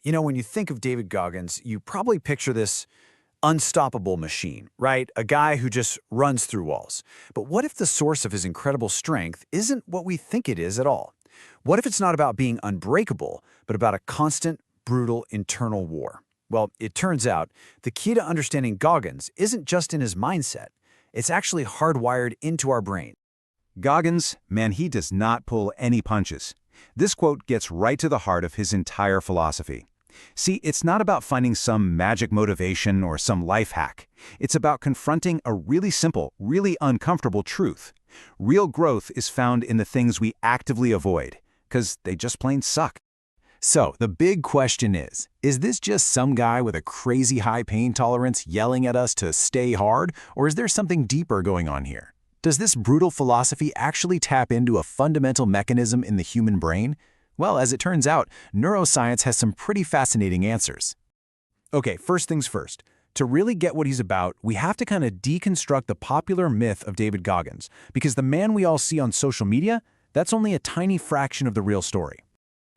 When you think of David Goggins, you probably picture this unstoppable machine, right? A guy who just runs through walls. But what if the source of his incredible strength isn't what we think it is at all? What if it's not about being unbreakable, but about a constant, brutal internal war? Well, it turns out the key to understanding Goggins isn't just in his mindset. It's actually hardwired into our brain. Goggins, man, he does not pull any punches. This quote gets right to the heart of his entire philosophy. See, it's not about finding some magic motivation or some life hack. It's about confronting a really simple, really uncomfortable truth. Real growth is found in the things we actively avoid, because they just plain suck. So, the big question is this just some guy with a crazy high pain tolerance yelling at us to stay hard, or is there something deeper going on here? Does this brutal philosophy actually tap into a fundamental mechanism in the human brain? Well, as it turns out, neuroscience has some pretty fascinating answers. Okay, first things first. To really get what he's about, we have to kind of deconstruct the popular myth of David Goggins, because the man we all see on social media, that's only a tiny fraction of the real story.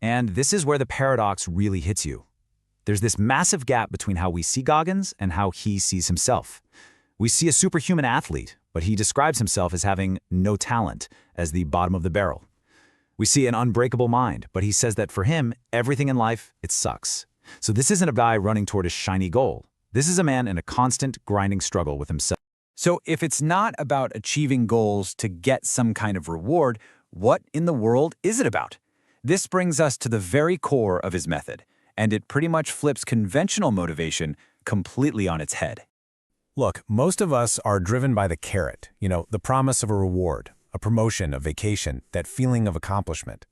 And this is where the paradox really hits you. There's this massive gap between how we see Goggins and how he sees himself. We see a superhuman athlete, but he describes himself as having no talent, as the bottom of the barrel. We see an unbreakable mind, but he says that for him, everything in life, it sucks. So this isn't a guy running toward a shiny goal. This is a man in a constant, grinding struggle with himself. So if it's not about achieving goals to get some kind of reward, what in the world is it about? This brings us to the very core of his method, and it pretty much flips conventional motivation completely on its head. Look, most of us are driven by the carrot, the promise of a reward, a promotion, a vacation, that feeling of accomplishment.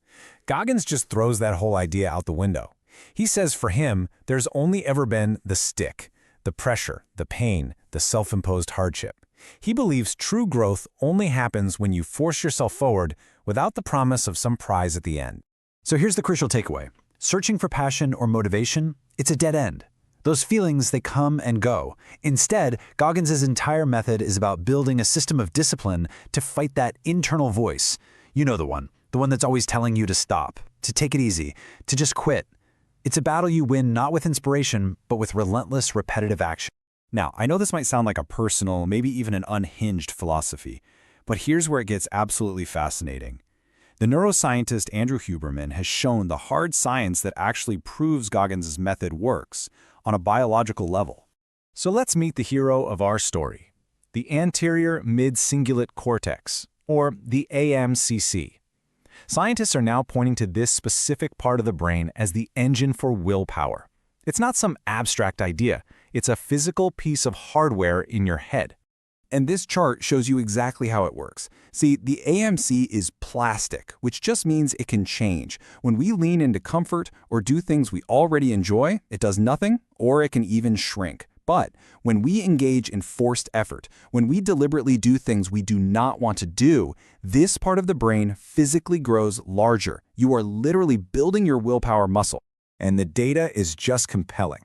Goggins just throws that whole idea out the window. He says for him, there's only ever been the stick, the pressure, the pain, the self-imposed hardship. He believes true growth only happens when you force yourself forward without the promise of some prize at the end. So here's the crucial takeaway. Searching for passion or motivation, it's a dead end. Those feelings, they come and go. Instead, Goggins' entire method is about building a system of discipline to fight that internal voice. You know the one that's always telling you to stop, to take it easy, to just quit. It's a battle you win not with inspiration, but with relentless, repetitive action. Now, I know this might sound like a personal, maybe even an unhinged philosophy, but here's where it gets absolutely fascinating. The neuroscientist Andrew Huberman has shown the hard science that actually proves Goggins' method works on a biological level. So let's meet the hero of our story, the anterior mid-cingulate cortex, or the AMCC. Scientists are now pointing to this specific part of the brain as the engine for willpower. It's not some abstract idea. It's a physical piece of hardware in your head. And this chart shows you exactly how it works. See, the AMC is plastic, which just means it can change. When we lean into comfort or do things we already enjoy, it does nothing, or it can even shrink. But when we engage in forced effort, when we deliberately do things we do not want to do, this part of the brain physically grows larger. You are literally building your willpower muscle. And the data is just compelling.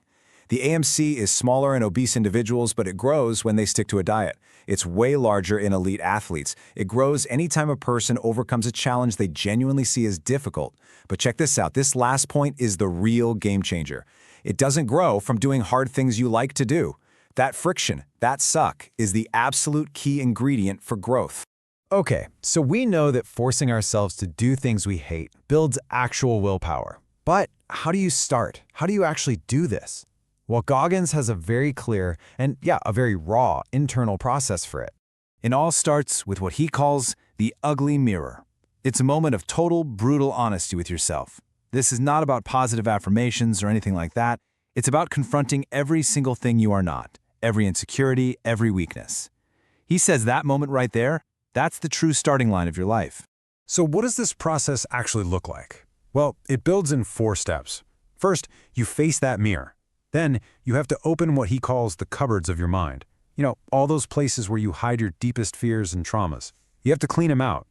The AMC is smaller in obese individuals, but it grows when they stick to a diet. It's way larger in elite athletes. It grows anytime a person overcomes a challenge they genuinely see as difficult. But check this out. This last point is the real game changer. It doesn't grow from doing hard things you like to do. That friction, that suck, is the absolute key ingredient for growth. Okay, so we know that forcing ourselves to do things we hate builds actual willpower. But how do you start? How do you actually do this? Well, Goggins has a very clear and, a very raw internal process for it. It all starts with what he calls the ugly mirror. It's a moment of total, brutal honesty with yourself. This is not about positive affirmations or anything like that. It's about confronting every single thing you are not, every insecurity, every weakness. He says that moment right there, that's the true starting line of your life. So what does this process actually look like? Well, it builds in 4 steps. First, you face that mirror. Then you have to open what he calls the cupboards of your mind. All those places where you hide your deepest fears and traumas. You have to clean them out.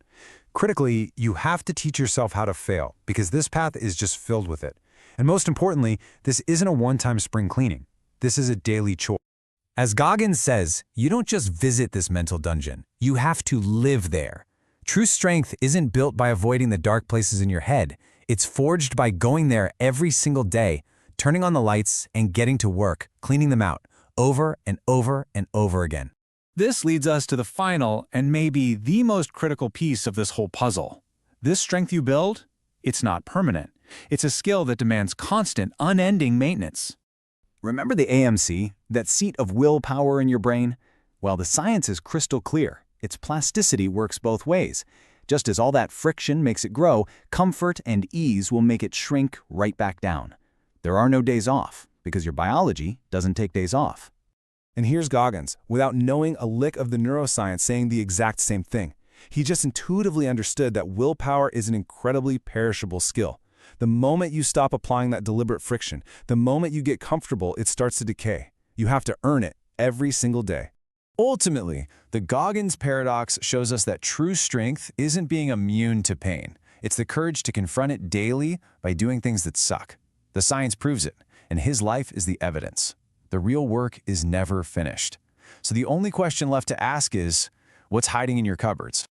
Critically, you have to teach yourself how to fail, because this path is just filled with it. And most importantly, this isn't a one-time spring cleaning. This is a daily chore. As Goggins says, you don't just visit this mental dungeon. You have to live there. True strength isn't built by avoiding the dark places in your head. It's forged by going there every single day, turning on the lights and getting to work, cleaning them out, over and over and over again. This leads us to the final and maybe the most critical piece of this whole puzzle. This strength you build, it's not permanent. It's a skill that demands constant, unending maintenance. Remember the AMC, that seat of willpower in your brain? Well, the science is crystal clear. Its plasticity works both ways. Just as all that friction makes it grow, comfort and ease will make it shrink right back down. There are no days off, because your biology doesn't take days off. And here's Goggins, without knowing a lick of the neuroscience, saying the exact same thing. He just intuitively understood that willpower is an incredibly perishable skill. The moment you stop applying that deliberate friction, the moment you get comfortable, it starts to decay. You have to earn it every single day. Ultimately, the Goggins Paradox shows us that true strength isn't being immune to pain. It's the courage to confront it daily by doing things that suck. The science proves it, and his life is the evidence. The real work is never finished. So the only question left to ask is, what's hiding in your cupboards?